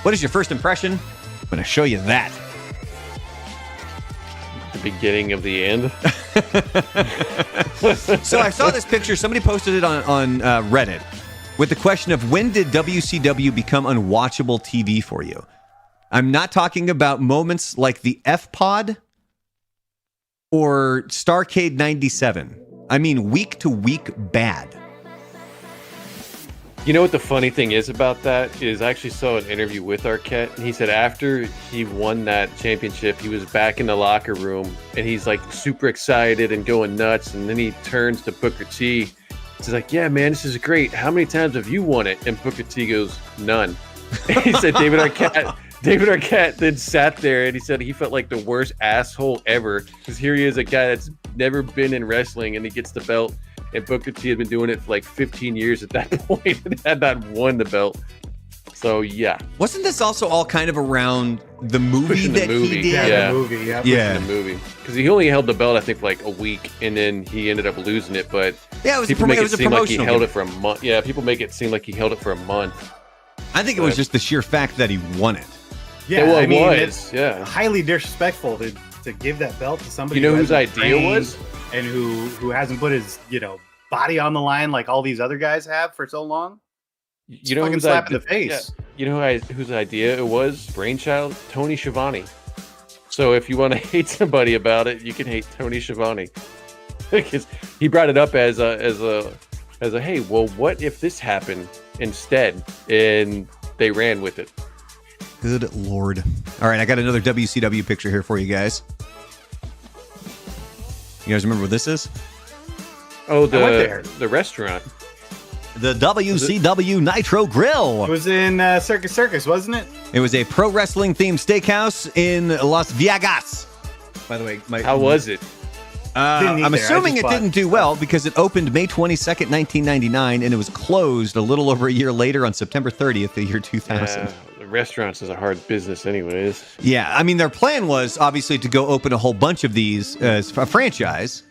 What is your first impression? I'm going to show you that. The beginning of the end. So I saw this picture. Somebody posted it on Reddit with the question of when did WCW become unwatchable TV for you? I'm not talking about moments like the F-Pod or Starrcade 97. I mean week to week bad. You know what the funny thing is about that is I actually saw an interview with Arquette, and he said after he won that championship, he was back in the locker room, and he's like super excited and going nuts, and then he turns to Booker T. He's like, yeah, man, this is great. How many times have you won it? And Booker T goes, none. And he said David Arquette then sat there, and he said he felt like the worst asshole ever, because here he is, a guy that's never been in wrestling, and he gets the belt. And Booker T had been doing it for like 15 years at that point and had not won the belt. So, yeah. Wasn't this also all kind of around the movie he did? Yeah, the movie. Yeah. The movie. Because he only held the belt, I think, for like a week, and then he ended up losing it. But yeah, it was people make it seem like he held it for a month. Yeah, people make it seem like he held it for a month. I think it was just the sheer fact that he won it. Yeah, well, I mean, it's highly disrespectful to give that belt to somebody. You know whose idea was? And who hasn't put his body on the line like all these other guys have for so long. You know who's slap in the face. Yeah. You know whose idea it was? Brainchild? Tony Schiavone. So if you want to hate somebody about it, you can hate Tony Schiavone because he brought it up as a hey, well, what if this happened instead? And they ran with it. Good Lord. All right, I got another WCW picture here for you guys. You guys remember what this is? Oh, the restaurant. The WCW Nitro Grill. It was in Circus, wasn't it? It was a pro wrestling themed steakhouse in Las Vegas. By the way, how was it? I'm assuming it didn't do well because it opened May 22nd, 1999, and it was closed a little over a year later on September 30th, the year 2000. The restaurants is a hard business anyways. Yeah, I mean, their plan was obviously to go open a whole bunch of these as a franchise.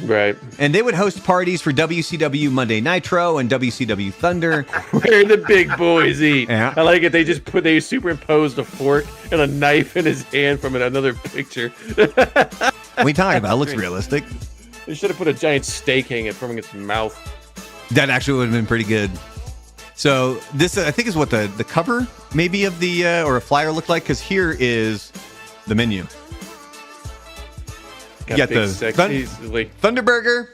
Right. And they would host parties for WCW Monday Nitro and WCW Thunder. Where the big boys eat. Yeah. I like it. They superimposed a fork and a knife in his hand from another picture. What are you talking about? It looks realistic. They should have put a giant steak hanging from its mouth. That actually would have been pretty good. So this, I think, is what the cover maybe of the or a flyer looked like, because here is the menu. You got the Thunderburger,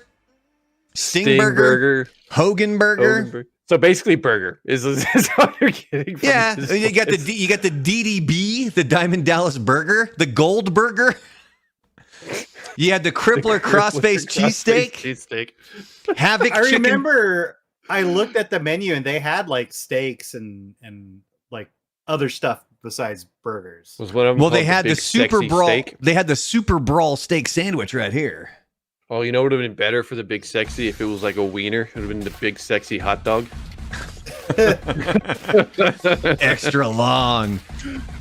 Sting Burger, Hogan Burger. So basically, burger is what you're getting. Yeah, you got the DDB, the Diamond Dallas Burger, the Gold Burger. You had the Crippler Crossface Cheesesteak. Havoc I Chicken. Remember, I looked at the menu and they had like steaks and like other stuff besides burgers. Was one of them they had the Super Brawl. Steak? They had the Super Brawl steak sandwich right here. Oh, you know what would have been better for the Big Sexy if it was like a wiener? It would have been the Big Sexy hot dog. Extra long.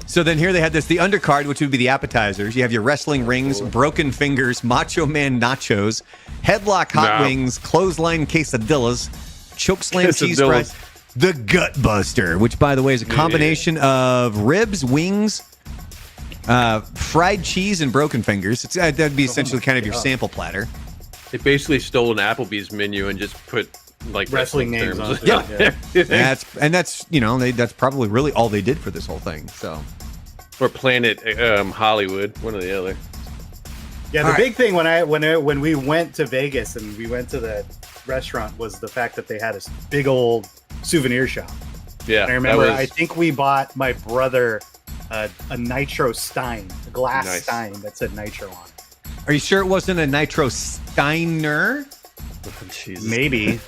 So then here they had the undercard, which would be the appetizers. You have your wrestling rings, broken fingers, Macho Man nachos, headlock hot wings, clothesline quesadillas, chokeslam cheese fries, the Gut Buster, which, by the way, is a combination of ribs, wings, fried cheese, and broken fingers. That'd be essentially kind of your sample platter. They basically stole an Applebee's menu and just put like wrestling names on it. Yeah. That's probably really all they did for this whole thing. So, or Planet Hollywood, one or the other. Yeah, the big thing when we went to Vegas and we went to the restaurant was the fact that they had a big old souvenir shop. Yeah, and I remember I think we bought my brother a Nitro Stein, a glass Stein that said Nitro on it. Are you sure it wasn't a Nitro Steiner? Oh, maybe.